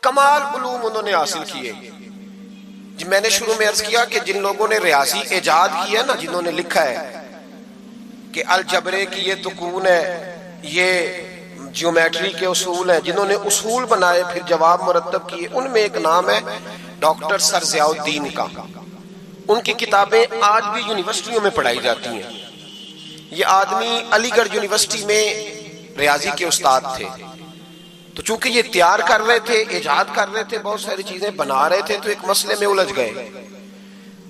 کمال علوم انہوں نے حاصل کیے. میں نے شروع میں عرض کیا کہ جن لوگوں نے ریاضی ایجاد کی ہے نا، جنہوں نے لکھا ہے کہ الجبرے کی یہ تکون ہے، یہ جیومیٹری کے اصول ہیں، جنہوں نے اصول بنائے پھر جواب مرتب کیے، ان میں ایک نام ہے ڈاکٹر سر ضیاء الدین کا. ان کی کتابیں آج بھی یونیورسٹیوں میں پڑھائی جاتی ہیں. یہ آدمی علی گڑھ یونیورسٹی میں ریاضی کے استاد تھے. تو چونکہ یہ تیار کر رہے تھے، ایجاد کر رہے تھے، بہت ساری چیزیں بنا رہے تھے، تو ایک مسئلے میں الجھ گئے.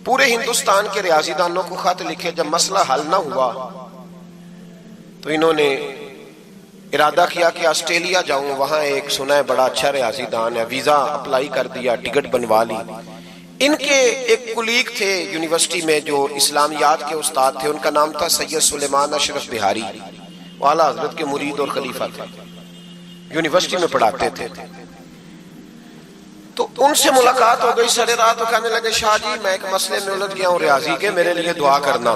پورے ہندوستان کے ریاضی دانوں کو خط لکھے. جب مسئلہ حل نہ ہوا تو انہوں نے ارادہ کیا کہ آسٹریلیا جاؤں، وہاں ایک سنا ہے بڑا اچھا ریاضی دان ہے. ویزا اپلائی کر دیا، ٹکٹ بنوا لی. ان کے ایک کلیگ تھے یونیورسٹی میں جو اسلامیات کے استاد تھے، ان کا نام تھا سید سلیمان اشرف بہاری. وہ اعلیٰ حضرت کے مرید اور خلیفہ تھے، یونیورسٹی میں پڑھاتے تھے. تو ان سے ملاقات ہو گئی سر رات. وہ کہنے لگے شاہ جی میں ایک مسئلے میں الجھ گیا ہوں ریاضی کے، میرے لیے دعا کرنا.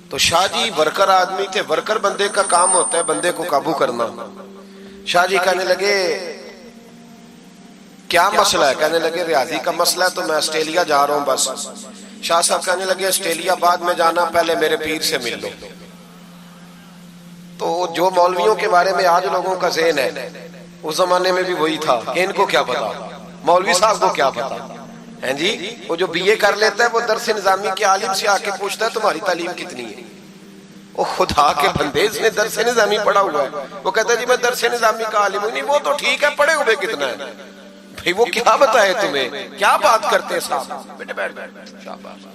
تو شاہ جی ورکر آدمی تھے، ورکر بندے کا کام ہوتا ہے بندے کو قابو کرنا. شاہ جی کہنے لگے کیا مسئلہ ہے؟ کہنے لگے ریاضی کا مسئلہ ہے، تو میں آسٹریلیا جا رہا ہوں بس. شاہ صاحب کہنے لگے آسٹریلیا بعد میں جانا، پہلے میرے پیر سے مل لو. تو جو مولویوں کے بارے میں آج لوگوں کا ذہن ہے، اس زمانے میں بھی وہی تھا کہ ان کو کیا پتا، مولوی صاحب کو کیا پتا ہیں جی. وہ جو بی اے کر لیتا ہے وہ درس نظامی کے عالم سے آ کے پوچھتا ہے تمہاری تعلیم کتنی ہے. وہ خدا کے بندے، اس نے درس نظامی پڑھا ہوا ہے. وہ کہتا ہے جی میں درس نظامی کا عالم ہوں. نہیں وہ تو ٹھیک ہے، پڑھے ہوئے کتنا ہے بھئی، وہ کیا بتائے تمہیں، کیا بات کرتے ہیں صاحب. بیٹے بیٹھ شاباش.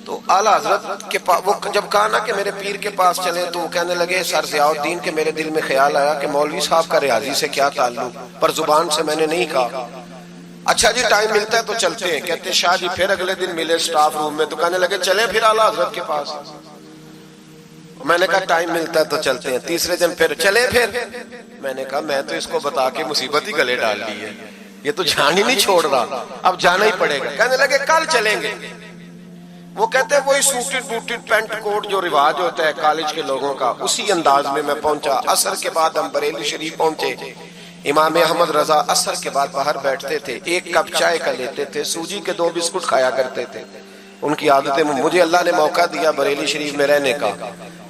تو اعلیٰ حضرت کے پاس وہ جب کہا نا کہ میرے پیر کے پاس چلے، تو وہ کہنے لگے سر ضیاء الدین کے میرے دل میں خیال آیا کہ مولوی صاحب کا ریاضی سے کیا تعلق، پر زبان سے میں نے نہیں کہا. اچھا جی ٹائم ملتا ہے تو چلتے ہیں. کہتے شاہ جی پھر اگلے دن ملے سٹاف روم میں، تو کہنے لگے چلیں پھر اعلیٰ حضرت کے پاس. میں نے کہا ٹائم ملتا ہے تو چلتے ہیں. تیسرے دن پھر چلے. پھر میں نے کہا میں تو اس کو بتا کے مصیبت ہی گلے ڈال دی ہے، یہ تو جان ہی نہیں چھوڑ رہا، اب جانا ہی پڑے گا. کہنے لگے کل چلیں گے. وہ کہتے ہیں وہی سوٹڈ بوٹڈ پینٹ کوٹ جو رواج ہوتا ہے کالج کے لوگوں کا، اسی انداز میں میں پہنچا. عصر کے بعد ہم بریلی شریف پہنچے. امام احمد رضا عصر کے بعد باہر بیٹھتے تھے، ایک کپ چائے کا لیتے تھے، سوجی کے 2 بسکٹ کھایا کرتے تھے. ان کی عادتیں، مجھے اللہ نے موقع دیا بریلی شریف میں رہنے کا.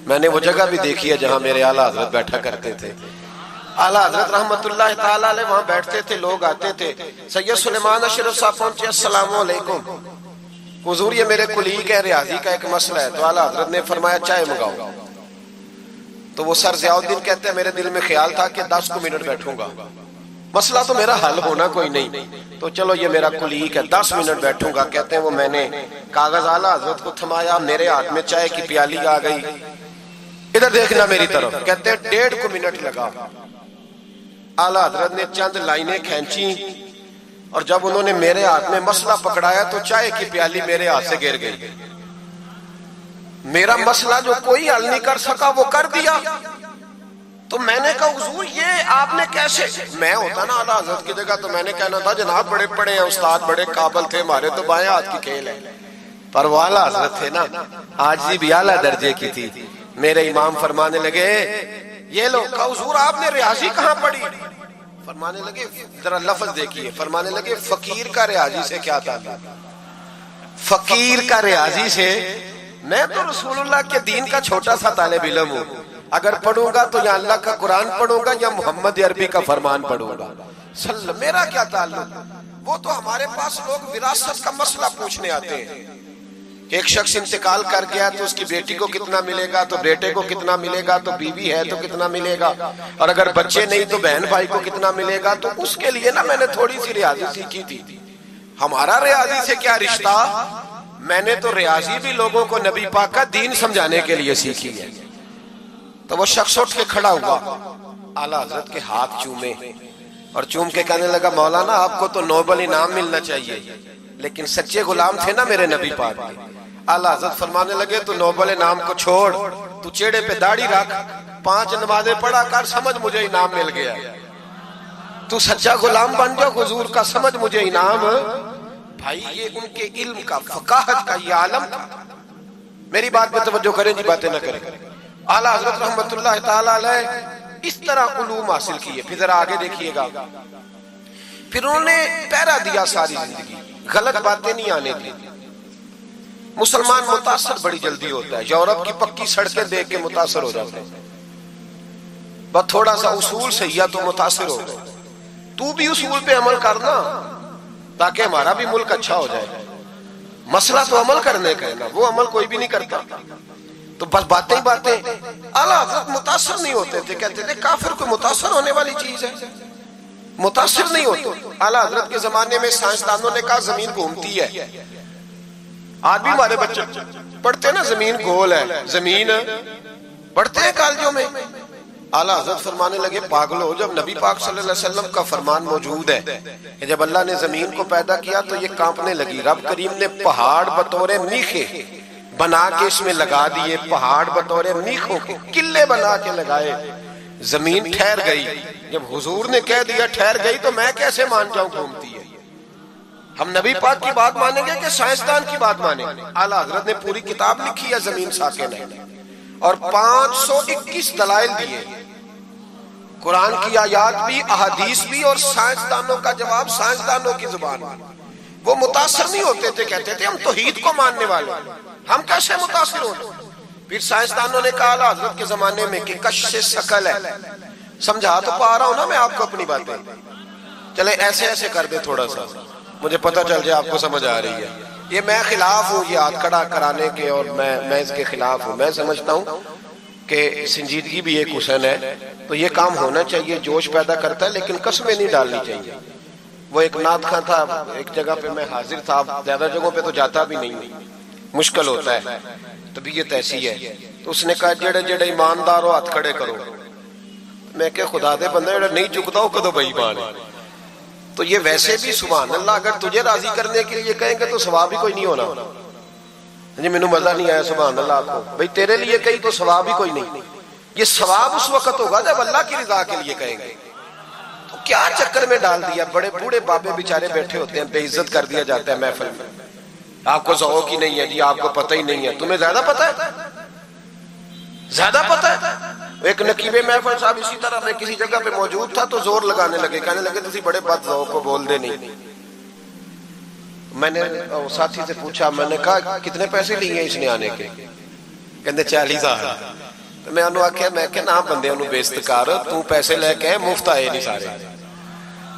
میں نے وہ جگہ بھی دیکھی ہے جہاں میرے اعلیٰ حضرت بیٹھا کرتے تھے. اعلیٰ حضرت رحمت اللہ تعالیٰ علیہ وہاں بیٹھتے تھے، لوگ آتے تھے. سید سلیمان اشرف صاحب پہنچے، السلام علیکم حضور یہ میرے کلیگ ہے، ریاضی کا ایک مسئلہ ہے. تو اعلیٰ حضرت نے فرمایا چائے منگاؤ. تو وہ سر ضیاء الدین کہتے ہیں میرے دل میں خیال تھا کہ 10 منٹ بیٹھوں گا، مسئلہ تو میرا حل ہونا کوئی نہیں، تو چلو یہ میرا کلیگ ہے 10 منٹ بیٹھوں گا. کہتے ہیں وہ میں نے کاغذ اعلیٰ حضرت کو تھمایا، میرے ہاتھ میں چائے کی پیالی آ گئی. ادھر دیکھنا میری طرف. کہتے ہیں 1.5 منٹ لگا. اعلیٰ حضرت نے چند لائنیں کھینچی، اور جب انہوں نے میرے ہاتھ میں مسئلہ پکڑایا تو چائے کی پیالی میرے ہاتھ سے گر گئی. میرا مسئلہ جو کوئی حل نہیں کر سکا وہ کر دیا. تو میں نے کہا حضور یہ آپ نے کیسے، میں ہوتا نا اعلیٰ حضرت کی جگہ تو میں نے کہنا تھا جناب بڑے پڑھے ہیں استاد، بڑے قابل تھے، ہمارے تو بائیں ہاتھ کی کھیل ہے. پر وہ اعلیٰ حضرت تھے نا، عاجزی بھی اعلیٰ درجے کی تھی. میرے امام فرمانے لگے یہ لو. کہا حضور آپ نے ریاضی کہاں پڑھی؟ فرمانے لگے ذرا لفظ دیکھیے، فرمانے لگے فقیر کا ریاضی سے کیا تعلق؟ فقیر کا ریاضی سے، میں تو رسول اللہ کے دین کا چھوٹا سا طالب علم ہوں، اگر پڑھوں گا تو یا اللہ کا قرآن پڑھوں گا یا محمد عربی کا فرمان پڑھوں گا. میرا کیا تعلق؟ وہ تو ہمارے پاس لوگ وراثت کا مسئلہ پوچھنے آتے ہیں کہ ایک شخص انتقال کر گیا تو اس کی بیٹی کو کتنا ملے گا، تو بیٹے کو کتنا ملے گا، تو بیوی ہے تو کتنا ملے گا، اور اگر بچے نہیں تو بہن بھائی کو کتنا ملے گا. تو اس کے لیے نا میں نے تھوڑی سی ریاضی سیکھی تھی. ہمارا ریاضی سے کیا رشتہ؟ میں نے تو ریاضی بھی لوگوں کو نبی پاک کا دین سمجھانے کے لیے سیکھی ہے. تو وہ شخص اٹھ کے کھڑا ہوا، اعلیٰ حضرت کے ہاتھ چومے، اور چوم کے کہنے لگا مولانا آپ کو تو نوبل انعام ملنا چاہیے، لیکن سچے غلام تھے نا میرے نبی پاک کے. اعلیٰ حضرت فرمانے لگے تو نوبل انعام کو چھوڑ، تو چہرے پہ داڑھی رکھ، 5 نمازیں پڑھا کر، سمجھ مجھے انعام مل گیا. تو سچا غلام بن جا حضور کا، سمجھ مجھے انعام. بھائی یہ ان کے علم کا، فقاہت کا یہ عالم تھا. میری بات پہ توجہ کریں جی، باتیں نہ کریں. اعلیٰ حضرت رحمت اللہ تعالیٰ علیہ اس طرح علوم حاصل کیے. پھر ذرا آگے دیکھیے گا، پھر انہوں نے پہرا دیا ساری زندگی، غلط باتیں نہیں آنے دی. مسلمان متاثر بڑی جلدی ہوتا ہے، یورپ کی پکی سڑکیں دیکھ کے متاثر ہو جاتے ہیں، بس تھوڑا سا اصول صحیح تو متاثر ہو گئے. تو بھی اصول پہ عمل کرنا تاکہ ہمارا بھی ملک اچھا ہو جائے. مسئلہ تو عمل کرنے کا ہے نا، وہ عمل کوئی بھی نہیں کرتا. تو بس باتیں ہی باتیں. اعلیٰ حضرت متاثر نہیں ہوتے تھے، کہتے تھے کافر کو متاثر ہونے والی چیز ہے، متاثر نہیں ہوتے. اعلیٰ حضرت کے زمانے میں سائنسدانوں نے کہا زمین گھومتی ہے. آج بھی ہمارے بچے پڑھتے ہیں نا زمین گول ہے، زمین پڑھتے ہیں کالجوں میں. اعلیٰ حضرت فرمانے لگے پاگلو، جب نبی پاک صلی اللہ علیہ وسلم کا فرمان موجود ہے کہ جب اللہ نے زمین کو پیدا کیا تو یہ کانپنے لگی. رب کریم نے پہاڑ بطور میخے بنا کے اس میں لگا دیے، پہاڑ بطور میخوں کے قلعے بنا کے لگائے. زمین ٹھہر گئی. جب حضور نے کہہ دیا ٹھہر گئی تو میں کیسے مان جاؤں گھومتی ہے؟ ہم نبی پاک کی بات مانیں گے کہ سائنسدان کی بات مانیں گے؟ اعلیٰ حضرت نے پوری کتاب لکھی ہے زمین ساکن ہے، اور 521 دلائل دیے. قرآن کی آیات بھی، احادیث بھی، اور سائنسدانوں کا جواب سائنسدانوں کی زبان میں. وہ متاثر نہیں ہوتے تھے، کہتے تھے ہم توحید کو ماننے والے، ہم کیسے متاثر ہوتے؟ پھر سائنسدانوں نے کہا اعلیٰ حضرت کے زمانے میں کہ کش سے ثقل ہے. سمجھا تو پا رہا ہوں نا میں آپ کو اپنی باتیں. چلے ایسے ایسے کر دے تھوڑا سا، مجھے پتہ چل جائے آپ کو سمجھ آ رہی ہے. یہ میں خلاف ہوں یہ ہاتھ کھڑا کرانے کے، اور میں اس کے خلاف ہوں. میں سمجھتا ہوں کہ سنجیدگی بھی ایک حسن ہے، تو یہ کام ہونا چاہیے، جوش پیدا کرتا ہے، لیکن قسمیں نہیں ڈالنی چاہیے. وہ ایک نعت خواں تھا، ایک جگہ پہ میں حاضر تھا، زیادہ جگہوں پہ تو جاتا بھی نہیں ہوں، مشکل ہوتا ہے، طبیعت ایسی ہے. تو اس نے کہا جڑے جڑے ایماندار ہو ہاتھ کھڑے کرو. میں کہ خدا دے بندہ جڑا نہیں چکتا ہو کدو بے ایمان ہے. تو یہ ویسے بھی سبحان اللہ اگر تجھے راضی کرنے کے لیے کہیں گے تو ثواب ہی کوئی نہیں ہونا. جی مینوں مزہ نہیں آیا سبحان اللہ آپ کو، بھئی تیرے لیے کہیں تو ثواب ہی کوئی نہیں. یہ ثواب اس وقت ہوگا جب اللہ کی رضا کے لیے کہیں گے. تو کیا چکر میں ڈال دیا، بڑے بوڑھے بابے بیچارے بیٹھے ہوتے ہیں، بے عزت کر دیا جاتا ہے محفل میں. آپ کو ذوق ہی نہیں ہے جی، آپ کو پتہ ہی نہیں ہے. تمہیں زیادہ پتہ ہے، زیادہ پتہ ہے. ایک نقیب محفل صاحب اسی طرح میں کسی جگہ پہ موجود تھا تو زور لگانے لگے، کہنے لگے تسی بڑے بد ذوق کو بول دے نہیں. میں نے ساتھی سے پوچھا، میں نے کہا کتنے پیسے لیے اس نے آنے کے؟ کہنے 40,000. تو میں انہوں آکھیا میں کہ نہ بندے انہوں بے استقار، تو پیسے لے کے مفت آئے نہیں سارے،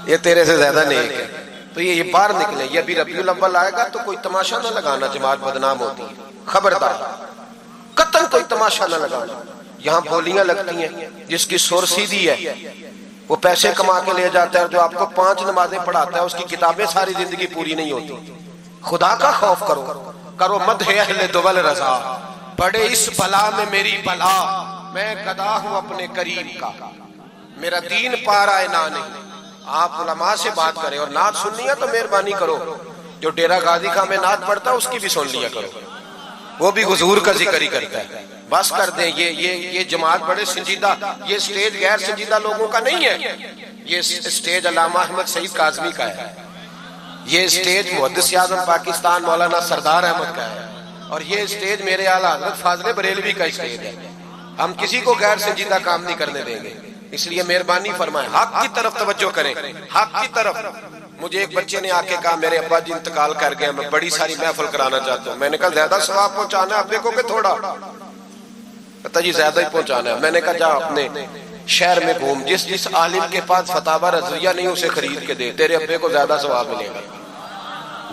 یہ تیرے سے زیادہ نیک ہے. تو یہ باہر نکلے. یہ ابھی ربیع الاول آئے گا تو کوئی تماشا نہ لگانا، جماعت بدنام ہوتی ہے، خبردار قطعاً کوئی تماشا نہ لگانا. یہاں بولیاں لگتی ہیں، جس کی سر سیدھی ہے وہ پیسے کما کے لے جاتا ہے، جو آپ کو 5 نمازیں پڑھاتا ہے اس کی کتابیں ساری زندگی پوری نہیں ہوتی. خدا کا خوف کرو، کرو مدح اہل دول رضا، پڑے اس بلا میں میری بلا، میں گدا ہوں اپنے کریم کا، میرا دین پارا ہے نہ نہیں. آپ علماء سے بات کریں، اور نعت سننی ہے تو مہربانی کرو، جو ڈیرہ غازی خان میں نعت پڑھتا ہے اس کی بھی سن لیا کرو، وہ بھی حضور کا ذکر ہی کرتا ہے. بس کر دیں. یہ جماعت بڑے سنجیدہ، یہ سٹیج غیر سنجیدہ لوگوں کا نہیں ہے، یہ سٹیج علامہ احمد سعید کاظمی کا ہے، یہ سٹیج محدث اعظم پاکستان مولانا سردار احمد کا ہے، اور یہ سٹیج میرے اعلیٰ حضرت فاضل بریلوی کا سٹیج ہے. ہم کسی کو غیر سنجیدہ کام نہیں کرنے دیں گے. اس لیے مہربانی فرمائیں، حق کی طرف توجہ کریں، حق کی طرف. مجھے ایک بچے نے آ کے کہا میرے ابا جی انتقال کر گئے، میں بڑی ساری محفل کرانا چاہتا ہوں. میں نے کہا زیادہ ثواب پہنچانا ہے، اب دیکھو کہ تھوڑا. پتہ جی زیادہ ہی پہنچانا ہے. میں نے کہا جا اپنے شہر میں گھوم، جس عالم کے پاس فتاوی رضویہ نہیں اسے خرید کے دے، تیرے ابے کو زیادہ ثواب ملے گا.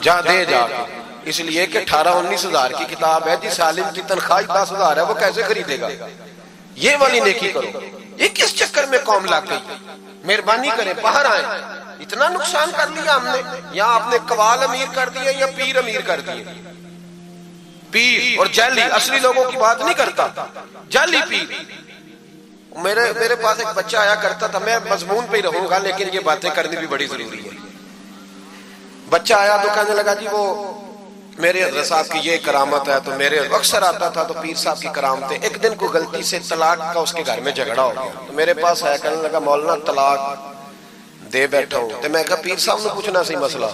جا دے جا کے. اس لیے کہ 18-19 ہزار کی کتاب ہے، جس عالم کی تنخواہ 10,000 ہے وہ کیسے خریدے گا؟ یہ والی نیکی کرو. یہ کس چکر میں قوم لگ گئی؟ مہربانی کریں باہر آئیں. اتنا نقصان کر لیا ہم نے، یا آپ نے قوال امیر کر دیے یا پیر امیر کر دیے. پیر اور جعلی، اصلی لوگوں کی بات نہیں کرتا، جعلی پیر. میرے پاس ایک بچہ آیا کرتا تھا، میں مضمون پہ ہی رہوں گا لیکن یہ باتیں کرنی بھی بڑی ضروری ہے. بچہ آیا تو کہنے لگا جی وہ میرے حضرت صاحب کی یہ کرامت ہے. تو میرے اکثر آتا تھا تو پیر صاحب کی کرامتیں. ایک دن کو غلطی سے طلاق کا اس کے گھر میں جھگڑا ہو گیا، تو میرے پاس آیا، کہنے لگا مولانا طلاق دے بیٹھا ہوں. تو میں کہا پیر صاحب نے پوچھنا سی مسئلہ،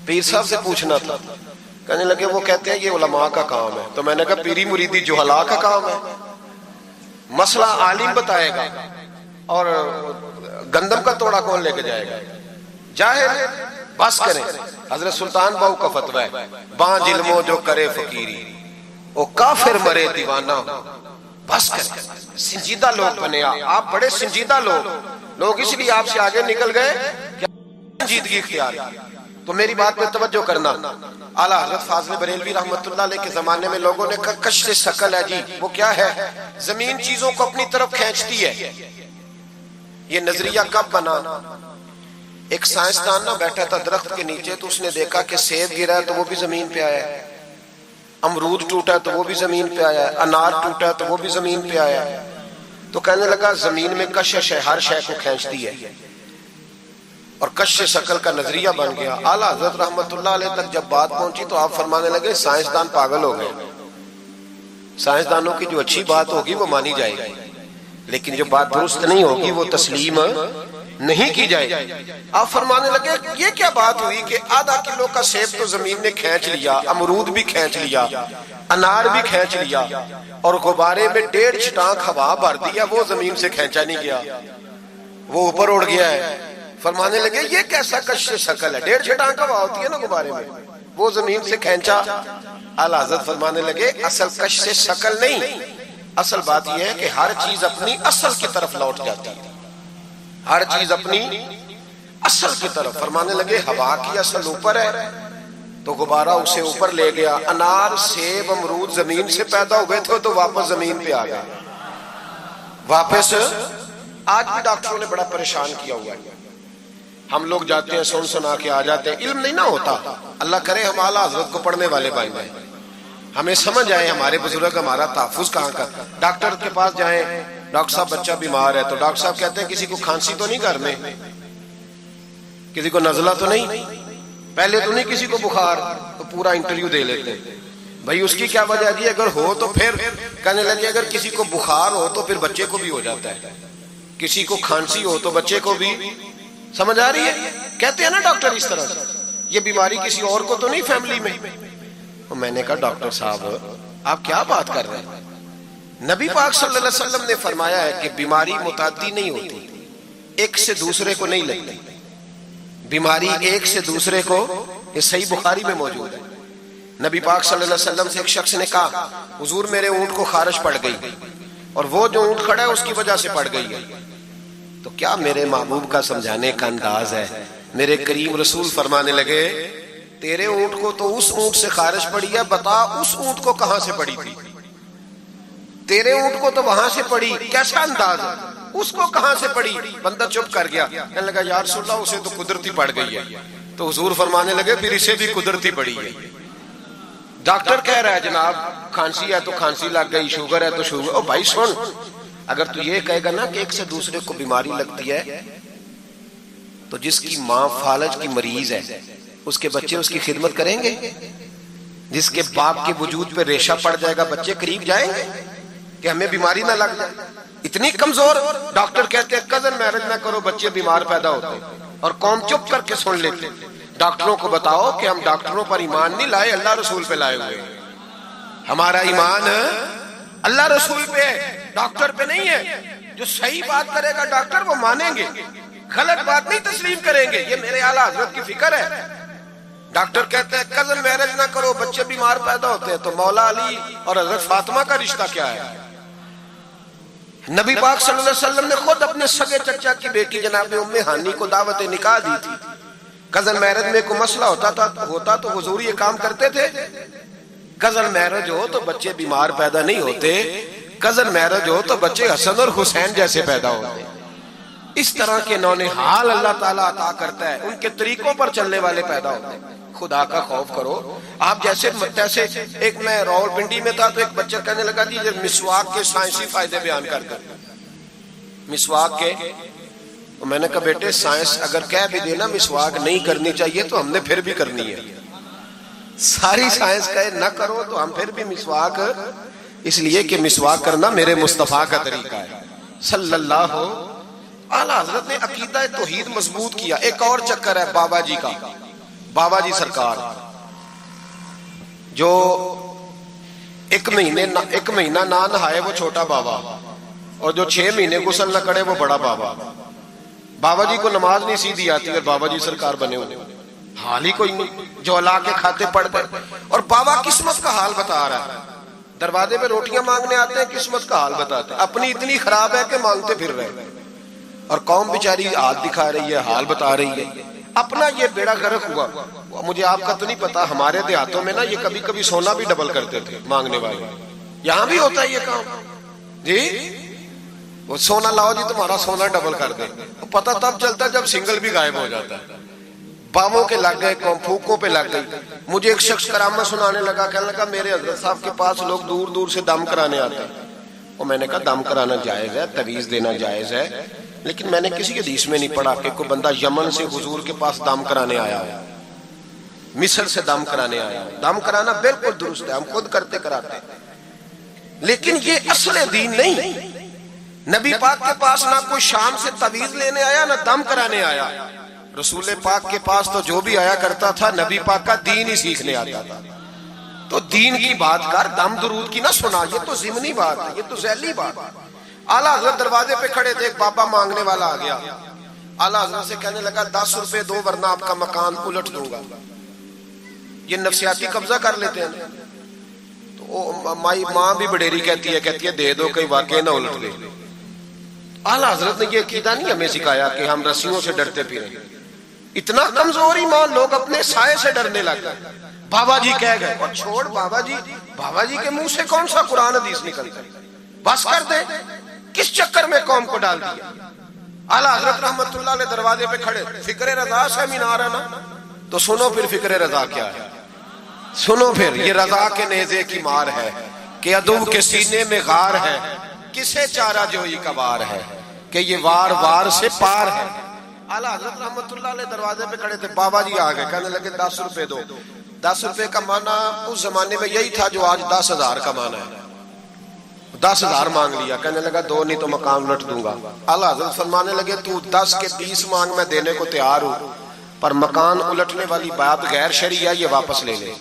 پیر صاحب سے پوچھنا تھا. کہنے لگے وہ کہتے ہیں یہ علماء کا کام ہے. تو میں نے کہا پیری مریدی جہلا کا کام ہے. مسئلہ عالم بتائے گا اور گندم کا توڑا کون لے کے جائے گا؟ جاہل بس کریں. حضرت سلطان باؤ کا فتویٰ ہے بانج علموں جو کرے فقیری او کافر مرے دیوانہ. بس کریں, سنجیدہ لوگ بنے آپ, بڑے سنجیدہ لوگ اس لیے آپ سے آگے نکل گئے کہ سنجیدگی اختیار. تو میری بات میں توجہ کرنا. اعلیٰ حضرت فاضل بریلوی رحمت اللہ علیہ کے زمانے میں لوگوں نے کہا کشف ثقل ہے جی. وہ کیا ہے؟ زمین چیزوں کو اپنی طرف کھینچتی ہے. یہ نظریہ کب بنا؟ ایک سائنسدان نہ بیٹھا تھا درخت کے نیچے, تو اس نے دیکھا کہ سیب گرا ہے تو وہ بھی زمین پہ آیا ہے, امرود ٹوٹا ہے تو وہ بھی زمین پہ آیا ہے, انار ٹوٹا ہے تو وہ بھی زمین پہ آیا ہے. تو کہنے لگا زمین میں کشش ہے, ہر شے کو کھینچتی ہے, اور کشف ثقل کا نظریہ بن گیا. اعلیٰ حضرت رحمت اللہ علیہ تک جب بات پہنچی تو آپ فرمانے لگے سائنسدان پاگل ہو گئے. سائنسدانوں کی جو اچھی بات ہوگی وہ مانی جائے گی, لیکن جو بات درست نہیں ہوگی وہ تسلیم نہیں کی جائے گی. آپ فرمانے لگے یہ کیا بات ہوئی کہ آدھا کلو کا سیب تو زمین نے کھینچ لیا, امرود بھی کھینچ لیا, انار بھی کھینچ لیا, اور غبارے میں 1.5 چھٹانک ہوا بھر دیا, وہ زمین سے کھینچا نہیں گیا, وہ اوپر اڑ گیا ہے. فرمانے لگے یہ کیسا کشف ثقل ہے؟ 1.5 چھٹانک ہوا ہوتی ہے نا غبارے میں, وہ زمین سے کھینچا. اعلیٰ حضرت فرمانے لگے اصل کشف ثقل نہیں, اصل بات یہ ہے کہ ہر چیز اپنی اصل کی طرف لوٹ جاتی ہے, ہر چیز اپنی اصل کی طرف. فرمانے لگے ہوا کی اصل اوپر ہے تو غبارہ اسے اوپر لے گیا. انار, سیب, امرود زمین سے پیدا ہوئے تھے تو واپس زمین پہ آ گئے, واپس. آج بھی ڈاکٹروں نے بڑا پریشان کیا ہوا ہے. ہم لوگ جاتے ہیں سن سنا کے آ جاتے ہیں, علم نہیں نہ ہوتا. اللہ کرے ہم اعلیٰ حضرت کو پڑھنے والے بن جائیں, ہمیں سمجھ آئے ہمارے بزرگ ہمارا تحفظ کہاں کا. ڈاکٹر کے پاس جائیں, ڈاکٹر صاحب بچہ بیمار ہے, تو ڈاکٹر صاحب کہتے ہیں کسی کو کھانسی تو نہیں گھر میں, کسی کو نزلہ تو نہیں, پہلے تو نہیں کسی کو بخار, تو پورا انٹرویو دے لیتے ہیں بھائی اس کی کیا وجہ جی, اگر ہو تو پھر کہنے لگے اگر کسی کو بخار ہو تو پھر بچے کو بھی ہو جاتا ہے, کسی کو کھانسی ہو تو بچے کو بھی. سمجھ آ رہی ہے؟ کہتے ہیں نا ڈاکٹر اس طرح سے, یہ بیماری کسی اور کو تو نہیں فیملی میں. میں نے کہا ڈاکٹر صاحب آپ کیا بات کر رہے ہیں؟ نبی پاک صلی اللہ علیہ وسلم نے فرمایا ہے کہ بیماری متعدی نہیں ہوتی, ایک سے دوسرے کو نہیں لگتی. بیماری ایک سے دوسرے کو, یہ صحیح بخاری میں موجود ہے. نبی پاک صلی اللہ علیہ وسلم سے ایک شخص نے کہا حضور میرے اونٹ کو خارش پڑ گئی, اور وہ جو اونٹ کھڑا ہے اس کی وجہ سے پڑ گئی ہے. تو کیا میرے محبوب کا سمجھانے کا انداز ہے؟ میرے کریم رسول فرمانے لگے تیرے اونٹ کو تو اس اونٹ سے خارش پڑی ہے, بتا اس اونٹ کو کہاں سے پڑی تھی؟ تیرے اونٹ کو تو وہاں سے پڑی, کیسا انداز ہے, اس کو کہاں سے پڑی؟ بندہ چپ کر گیا, کہنے لگا یا رسول اللہ اسے تو قدرتی پڑ گئی ہے. تو حضور فرمانے لگے پھر اسے بھی قدرتی پڑی ہے. ڈاکٹر کہہ رہا ہے جناب کھانسی ہے تو کھانسی لگ گئی, شوگر ہے تو شوگر. او بھائی سن, اگر تو یہ کہے گا نا کہ ایک سے دوسرے کو بیماری لگتی ہے, تو جس کی ماں فالج کی مریض ہے اس کے بچے اس کی خدمت کریں گے؟ جس کے باپ کے وجود پہ ریشہ پڑ جائے گا بچے قریب جائیں گے کہ ہمیں بیماری نہ لگ جائے؟ اتنی کمزور. ڈاکٹر کہتے ہیں کزن میرج نہ کرو, بچے بیمار پیدا ہوتے, اور قوم چپ کر کے سن لیتے. ڈاکٹروں کو بتاؤ کہ ہم ڈاکٹروں پر ایمان نہیں لائے, اللہ رسول پہ لائے ہوئے. ہمارا ایمان اللہ رسول پہ ہے, ڈاکٹر پہ نہیں ہے. جو صحیح بات کرے گا ڈاکٹر وہ مانیں گے, غلط بات نہیں تسلیم کریں گے. یہ میرے اعلیٰ حضرت کی فکر ہے. ڈاکٹر کہتے ہیں کزن میرج نہ کرو, بچے بیمار پیدا ہوتے ہیں, تو مولا علی اور حضرت فاطمہ کا رشتہ کیا ہے؟ نبی پاک صلی اللہ علیہ وسلم نے خود اپنے سگے چچا کی بیٹی جناب ام ہانی کو دعوت نکاح دی تھی. کزن میرج میں کوئی مسئلہ ہوتا تو حضور یہ کام کرتے تھے. کزن میرج ہو تو بچے بیمار پیدا نہیں ہوتے, کزن میرج ہو تو بچے حسن اور حسین جیسے پیدا ہوتے. اس طرح کے نونہال اللہ تعالیٰ عطا کرتا ہے, ان کے طریقوں پر چلنے والے پیدا ہوتے ہیں. خدا کا خوف کرو. آپ جیسے ایک میں راولپنڈی میں تھا تو ایک بچہ کہنے لگا جی مسواک کے سائنسی فائدے بیان کر دیں, مسواک کے. میں نے کہا بیٹے سائنس اگر کہہ بھی دینا مسواک نہیں کرنی چاہیے تو ہم نے پھر بھی کرنی ہے. ساری سائنس کہے نہ کرو تو ہم پھر بھی مسواک, اس لیے کہ مسواک کرنا میرے مصطفیٰ کا طریقہ ہے صلی اللہ. اعلیٰ حضرت نے عقیدہ توحید مضبوط کیا. ایک اور چکر ہے بابا جی کا, بابا جی سرکار جو ایک مہینہ نہ نہائے وہ چھوٹا بابا, اور جو 6 مہینے غسل نہ کرے وہ بڑا بابا. بابا جی کو نماز نہیں سیدھی آتی اور بابا جی سرکار بنے ہوئے, حال ہی کوئی نہیں. جو اللہ کے کھاتے پڑھ گئے, اور بابا قسمت کا حال بتا رہا ہے. دروازے پہ روٹیاں مانگنے آتے ہیں, قسمت کا حال بتاتے ہیں. اپنی اتنی خراب ہے کہ مانگتے پھر رہے ہیں, اور قوم بیچاری ہاتھ دکھا رہی ہے, حال بتا رہی ہے. اپنا یہ بیڑا غرق ہوا. مجھے آپ کا تو نہیں پتا, ہمارے دیہاتوں میں نا یہ کبھی کبھی سونا بھی ڈبل کرتے تھے مانگنے والے. یہاں بھی ہوتا ہے یہ کام جی, وہ سونا لاؤ جی تمہارا سونا ڈبل کر دے. پتہ تب چلتا ہے جب سنگل بھی غائب ہو جاتا ہے. باووں کے لگ گئے, پھوکوں پہ لگ گئی. مجھے ایک شخص کرامت سنانے لگا, کہنے لگا میرے حضرت صاحب کے پاس لوگ دور دور سے دم کرانے آتے ہیں. اور میں نے کہا دم کرانا جائز ہے, تویز دینا جائز ہے, لیکن میں نے کسی حدیث میں نہیں پڑھا کہ کوئی بندہ یمن سے حضور کے پاس دم کرانے آیا ہے, مصر سے دم کرانے آیا ہے. دم کرانا بالکل درست ہے, ہم خود کرتے کراتے ہیں, لیکن یہ اصل دین نہیں. نبی پاک کے پاس نہ کوئی شام سے تویز لینے آیا نہ دم کرانے آیا. رسول پاک کے پاس تو جو بھی آیا کرتا تھا نبی پاک کا دین ہی سیکھنے آتا تھا. تو دین کی بات کر, دم درود کی نہ سنا, یہ تو ضمنی بات ہے, یہ تو ذیلی بات ہے. اعلیٰ حضرت دروازے پہ کھڑے تھے, ایک بابا مانگنے والا آ گیا. اعلیٰ حضرت سے کہنے لگا 10 روپے دو ورنہ آپ کا مکان الٹ دوں گا. یہ نفسیاتی قبضہ کر لیتے ہیں. تو ماں بھی بڑیری کہتی ہے دے دو کہیں واقعی نہ الٹ دے. اعلیٰ حضرت نے یہ عقیدہ نہیں ہمیں سکھایا کہ ہم رسیوں سے ڈرتے پھریں. اتنا کمزور ایمان, لوگ اپنے سائے سے ڈرنے لگ گئے. بابا جی کہہ گئے, اور چھوڑ بابا جی کے منہ سے کون سا قرآن حدیث نکلتا ہے, بس کر دے. کس چکر میں قوم کو ڈال دیا. اعلیٰ حضرت رحمت اللہ علیہ دروازے پہ کھڑے, فکر رضا سے مینار ہے نا, تو سنو پھر فکر رضا کیا ہے. سنو پھر, یہ رضا کے نیزے کی مار ہے کہ عدو کے سینے میں غار ہے, کسے چارہ جوئی کا وار ہے کہ یہ وار وار سے پار ہے. اعلیٰ حضرت رحمت اللہ علیہ دروازے پہ کھڑے تھے, بابا جی آ گئے, کہنے لگے 10 روپے دو. 10 روپے کا معنی اس زمانے میں یہی تھا جو آج 10,000 کا معنی ہے. 10,000 مانگ لیا, کہنے لگا 2 نہیں تو مقام لٹ دوں گا. اعلیٰ حضرت فرمانے لگے تو 10 کے 20 مانگ, میں دینے کو تیار ہوں, پر مکان الٹنے والی بات غیر شرعی ہے, یہ واپس لے لے.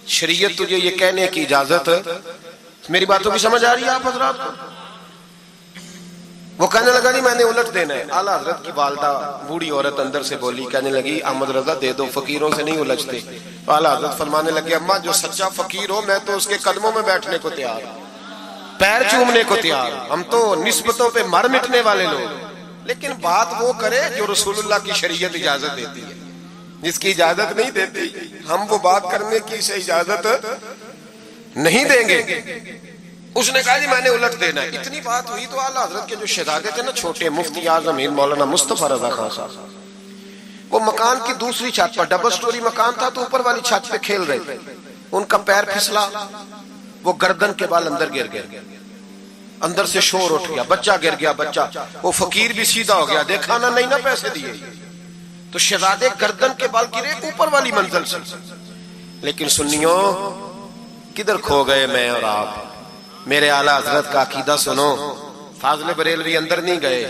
شریعت تجھے یہ کہنے کی اجازت, میری باتوں کی سمجھ آ رہی ہے آپ حضرات کو؟ وہ کہنے لگا جی میں نے الٹ دینا ہے. اعلیٰ حضرت کی والدہ بوڑھی عورت اندر سے بولی, کہنے لگی احمد رضا دے دو, فقیروں سے نہیں الجھتے. اعلیٰ حضرت فرمانے لگے اماں جو سچا فقیر ہو میں تو اس کے قدموں میں بیٹھنے کو تیار ہوں, پیر چومنے کو تیار. ہم تو نسبتوں پہ مر مٹنے والے لوگ, لیکن بات وہ کرے جو رسول اللہ کی شریعت اجازت دیتی ہے. جس کی اجازت نہیں دیتی ہم وہ بات کرنے کی سے اجازت نہیں دیں گے. اس نے کہا جی میں نے الٹ دینا ہے. اتنی بات ہوئی تو اعلیٰ حضرت کے جو شہزادے تھے نا چھوٹے, مفتی اعظم ہند مولانا مصطفیٰ رضا خان صاحب, وہ مکان کی دوسری چھت پر, ڈبل سٹوری مکان تھا تو اوپر والی چھت پہ کھیل رہے تھے. ان کا پیر پھسلا, وہ گردن کے بال اندر گر گئے, اندر سے شور اٹھ گیا, بچہ گر گیا. بچہ وہ فقیر بھی سیدھا ہو گیا, دیکھا نہ نہیں نہ پیسے دیے. تو شہزادے گردن کے بال گرے اوپر والی منزل سے. لیکن سنیوں کدھر کھو گئے میں اور آپ. میرے اعلیٰ حضرت کا عقیدہ سنو, فاضل بریلوی اندر نہیں گئے,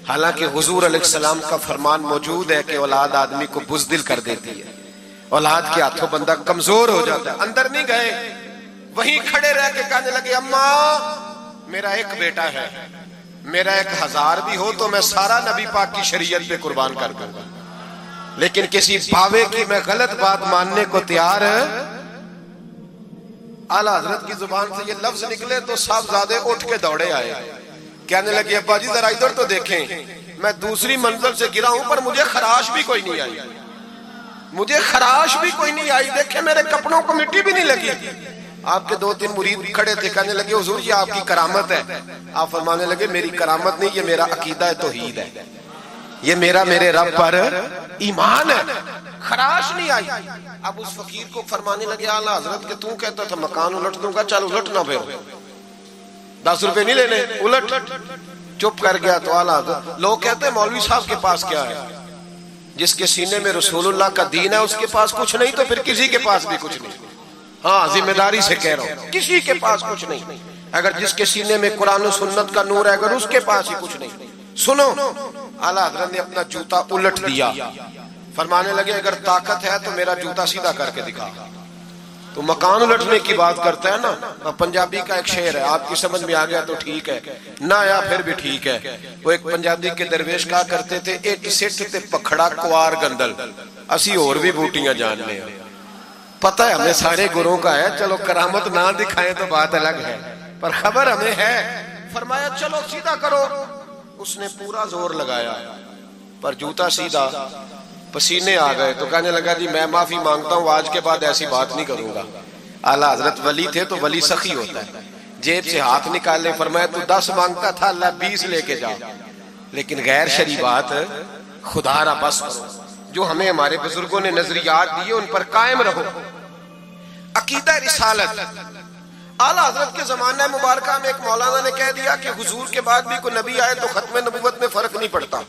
حالانکہ حضور علیہ السلام کا فرمان موجود ہے کہ اولاد آدمی کو بزدل کر دیتی ہے, اولاد کے ہاتھوں بندہ کمزور ہو جاتا ہے. اندر نہیں گئے, وہیں کھڑے رہ کے کہنے لگے اماں میرا ایک بیٹا ہے, میرا 1000 بھی ہو تو میں سارا نبی پاک کی شریعت پہ قربان کر دوں گا, لیکن کسی باوے کی میں غلط بات ماننے کو تیار ہے. اعلیٰ حضرت کی زبان سے یہ لفظ نکلے تو صاحبزادے اٹھ کے دوڑے آئے, کہنے لگے ابا جی ذرا ادھر تو دیکھیں, میں دوسری منزل سے گرا ہوں پر مجھے خراش بھی کوئی نہیں آئی, مجھے خراش بھی کوئی نہیں آئی. دیکھیں میرے کپڑوں کو مٹی بھی نہیں لگی. آپ کے 2-3 مرید کھڑے تھے, کہنے لگے حضور یہ آپ کی کرامت ہے. آپ فرمانے لگے میری کرامت نہیں, یہ میرا عقیدہ توحید ہے, یہ میرے رب پر ایمان ہے, خراش نہیں آئی. اب اس فقیر کو فرمانے لگے اعلیٰ حضرت کہ تو کہتا تھا مکان الٹ دوں گا, چل الٹ نہ پھر 10 روپے نہیں لینے, الٹ. چپ کر گیا. تو اعلیٰ حضرت, لوگ کہتے ہیں مولوی صاحب کے پاس کیا ہے, جس کے سینے میں رسول اللہ کا دین ہے اس کے پاس کچھ نہیں تو پھر کسی کے پاس بھی کچھ نہیں. ہاں ذمہ داری سے کہہ رہا ہوں, کسی کے پاس کچھ نہیں. اگر جس کے سینے میں قرآن و سنت کا نور ہے اگر اس کے پاس ہی کچھ نہیں. سنو, اعلیٰ حضرت نے اپنا جوتا الٹ دیا, فرمانے لگے اگر طاقت ہے تو میرا جوتا سیدھا کر کے دکھا. تو مکان الٹنے کی بات کرتا ہے نا. پنجابی کا ایک شعر ہے, آپ کی سمجھ میں آ گیا تو ٹھیک ہے, نہ آیا پھر بھی ٹھیک ہے. وہ ایک پنجابی کے درویش کہا کرتے تھے, ایک سٹ تے پکھڑا کوار گندل, اسی اور بھی بوٹیاں جاننے ہیں. پتہ ہے ہمیں سارے گروہوں کا ہے, چلو کرامت نہ دکھائیں تو بات الگ ہے, پر خبر ہمیں ہے. فرمایا چلو سیدھا کرو. اس نے پورا زور لگایا پر جوتا سیدھا, پسینے آ گئے تو کہنے لگا جی میں معافی مانگتا ہوں, آج کے بعد ایسی بات نہیں کروں گا. اعلیٰ حضرت ولی تھے تو ولی سخی ہوتا ہے, جیب سے ہاتھ نکالے, فرمایا تو 10 مانگتا تھا, اللہ 20 لے کے جا, لیکن غیر شرعی بات خدا را بس کرو. جو ہمیں ہمارے بزرگوں نے نظریات دیے ان پر قائم رہو. عقیدہ رسالت. اعلیٰ حضرت کے زمانہ مبارکہ میں ایک مولانا نے کہہ دیا کہ حضور کے بعد بھی کوئی نبی آئے تو ختم نبوت میں فرق نہیں پڑتا.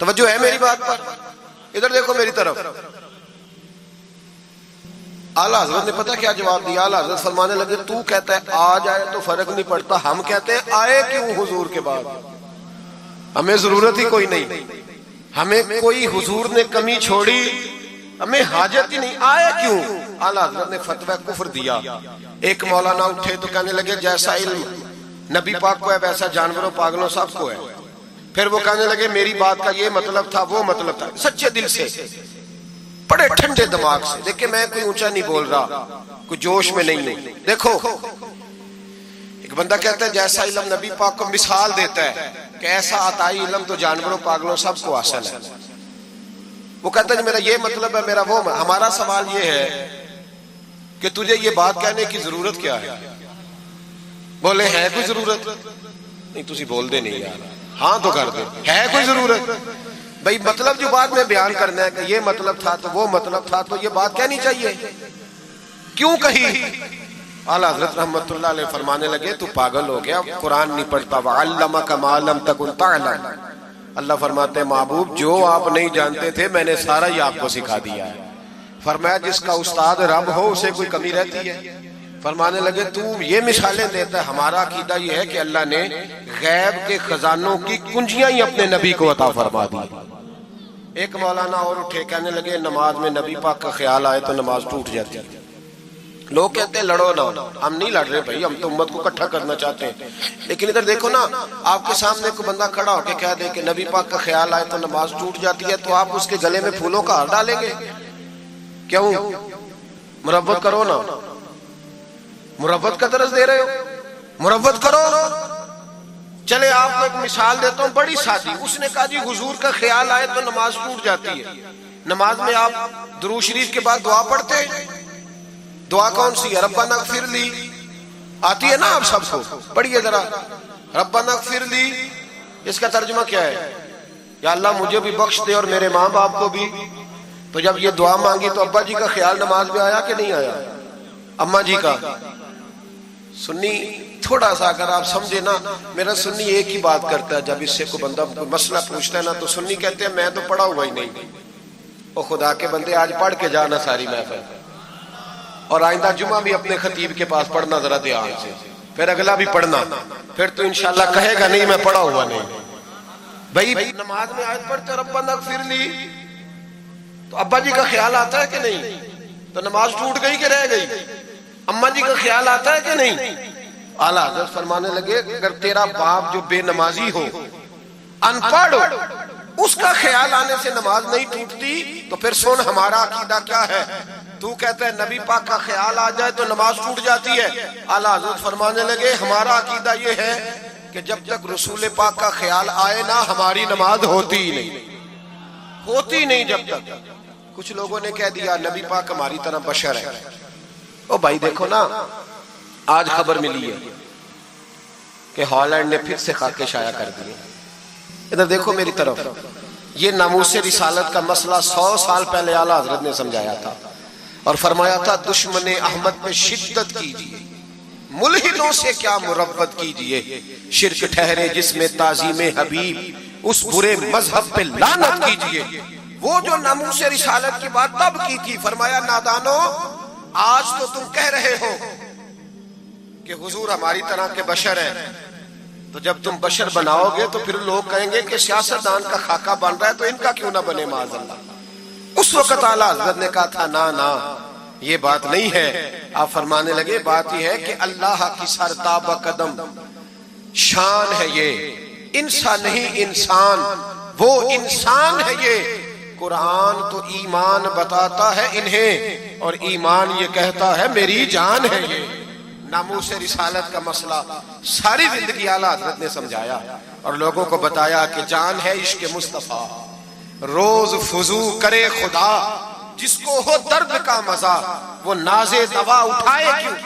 توجہ ہے میری بات پر؟ ادھر دیکھو میری طرف. اعلیٰ حضرت نے پتہ کیا جواب دیا؟ اعلیٰ حضرت فرمانے لگے تو کہتا ہے آ جائے تو فرق نہیں پڑتا, ہم کہتے ہیں آئے کیوں حضور کے بعد؟ ہمیں ضرورت ہی کوئی نہیں, ہمیں کوئی حضور نے کمی چھوڑی, ہمیں حاجت ہی نہیں, آئے کیوں؟ اعلیٰ حضرت نے فتویٰ کفر دیا. ایک مولانا اٹھے تو کہنے لگے جیسا علم نبی پاک کو ہے ویسا جانوروں پاگلوں سب کو ہے. پھر وہ کہنے لگے میری بات کا یہ مطلب تھا وہ مطلب تھا, سچے دل سے, بڑے ٹھنڈے دماغ سے. دیکھیں میں کوئی اونچا نہیں بول رہا, کوئی جوش میں نہیں ہوں. دیکھو ایک بندہ کہتا ہے جیسا علم نبی پاک کو مثال دیتا ہے کہ ایسا عطائی علم تو جانوروں پاگلوں سب کو حاصل ہے. وہ کہتا ہے جی میرا یہ مطلب ہے, میرا وہ. ہمارا سوال یہ ہے کہ تجھے یہ بات کہنے کی ضرورت کیا ہے؟ بولے ہے کوئی ضرورت؟ نہیں تسی بول دے نہیں یار, ہاں تو کر دے, ہے کوئی ضرورت؟ بھئی مطلب جو بات میں بیان کرنا ہے کہ یہ مطلب تھا تو وہ مطلب تھا, تو یہ بات کہنی چاہیے, کیوں کہی؟ اعلیٰ حضرت رحمت اللہ علیہ فرمانے لگے تو پاگل ہو گیا, قرآن نہیں پڑھتا. وَعَلَّمَكَ مَا لَمْ تَكُنْ تَعْلَمْ. اللہ فرماتے ہیں محبوب جو آپ نہیں جانتے تھے میں نے سارا ہی آپ کو سکھا دیا ہے. فرمایا جس کا استاد رب ہو اسے کوئی کمی رہتی ہے؟ فرمانے لگے تو یہ مثالیں دیتا ہے, ہمارا عقیدہ یہ ہے کہ اللہ نے غیب کے خزانوں کی کنجیاں ہی اپنے نبی کو عطا فرما دی. ایک مولانا اور اٹھے, کہنے لگے نماز میں نبی پاک کا خیال آئے تو نماز ٹوٹ جاتی ہے. لوگ کہتے ہیں لڑو نہ, ہم نہیں لڑ رہے بھائی, ہم تو امت کو اکٹھا کرنا چاہتے ہیں. لیکن ادھر دیکھو نا, آپ کے سامنے کوئی بندہ کھڑا ہو کے کہہ دے کہ نبی پاک کا خیال آئے تو نماز ٹوٹ جاتی ہے, تو آپ اس کے گلے میں پھولوں کا ہار ڈالیں گے؟ کیوں؟ مربت کرو نا, مربت کا درس دے رہے ہو, مربت کرو. چلے آپ کو ایک مثال دیتا ہوں بڑی سادی. اس نے کہا جی حضور کا خیال آئے تو نماز ٹوٹ جاتی ہے. نماز میں آپ درود شریف کے بعد دعا پڑھتے ہیں, دعا کون سی ہے؟ ربنا اغفر لی آتی ہے نا آپ سب کو, پڑھیے ذرا ربنا اغفر لی. اس کا ترجمہ کیا ہے؟ یا اللہ مجھے بھی بخش دے اور میرے ماں باپ کو بھی. تو جب یہ دعا مانگی تو ابا جی کا خیال نماز میں آیا کہ نہیں آیا؟ اماں جی کا. سنی تھوڑا سا اگر آپ سمجھے نا, میرا سنی ایک ہی بات کرتا ہے, جب اس سے کوئی بندہ کوئی مسئلہ پوچھتا ہے نا تو سنی کہتے ہیں میں تو پڑھا ہوا ہی نہیں. او خدا کے بندے آج پڑھ کے جانا ساری محفل, اور آئندہ جمعہ بھی اپنے خطیب کے پاس پڑھنا ذرا دھیان سے, پھر اگلا بھی پڑھنا, پھر تو انشاءاللہ کہے گا نہیں میں پڑھا ہوا نہیں. بھائی نماز میں آیت پڑھتے ربنا اغفر لی, تو ابا جی کا خیال آتا ہے کہ نہیں؟ تو نماز ٹوٹ گئی کہ رہ گئی؟ اماں جی کا خیال آتا ہے کہ نہیں؟ اعلیٰ حضرت فرمانے لگے اگر تیرا باپ جو بے نمازی ہو, ان پڑھ ہو, اس کا خیال آنے سے نماز نہیں ٹوٹتی, تو پھر سن ہمارا عقیدہ کیا ہے. تو کہتا ہے نبی پاک کا خیال آ جائے تو نماز ٹوٹ جاتی ہے. اعلیٰ حضرت فرمانے لگے ہمارا عقیدہ یہ ہے کہ جب تک رسول پاک کا خیال آئے نا ہماری نماز ہوتی ہی نہیں, ہوتی نہیں جب تک. کچھ لوگوں نے کہہ دیا نبی پاک ہماری طرح بشر ہے. او بھائی دیکھو نا, آج خبر ملی ہے کہ ہالینڈ نے پھر سے خاکے شائع کر دیے. ادھر دیکھو میری طرف, یہ ناموس رسالت کا مسئلہ 100 سال پہلے اعلیٰ حضرت نے سمجھایا تھا اور فرمایا تھا دشمن احمد پہ شدت کیجیے, ملحدوں سے کیا مربت کیجیے, شرک ٹھہرے جس میں تعظیم حبیب, اس برے مذہب پہ لعنت کیجیے. وہ جو ناموس رسالت کی بات تب کی تھی, فرمایا نادانو آج تو تم کہہ رہے ہو کہ حضور ہماری طرح کے بشر ہیں, تو جب تم بشر بناؤ گے تو پھر لوگ کہیں گے کہ سیاستدان کا خاکہ بن رہا ہے تو ان کا کیوں نہ بنے معاذ اللہ. اس وقت اعلیٰ حضرت نے کہا تھا نا یہ بات نہیں ہے. آپ فرمانے لگے بات یہ ہے کہ اللہ کی سرتاب قدم شان ہے یہ، انسان نہیں انسان، وہ انسان ہے یہ. قرآن تو ایمان بتاتا ہے انہیں، اور ایمان یہ کہتا ہے میری جان ہے یہ. ناموس رسالت کا مسئلہ ساری زندگی اعلیٰ حضرت نے سمجھایا اور لوگوں کو بتایا کہ جان ہے عشق مصطفیٰ. روز فضو کرے خدا، جس کو ہو درد کا مزہ، وہ ناز دوا اٹھائے کیوں.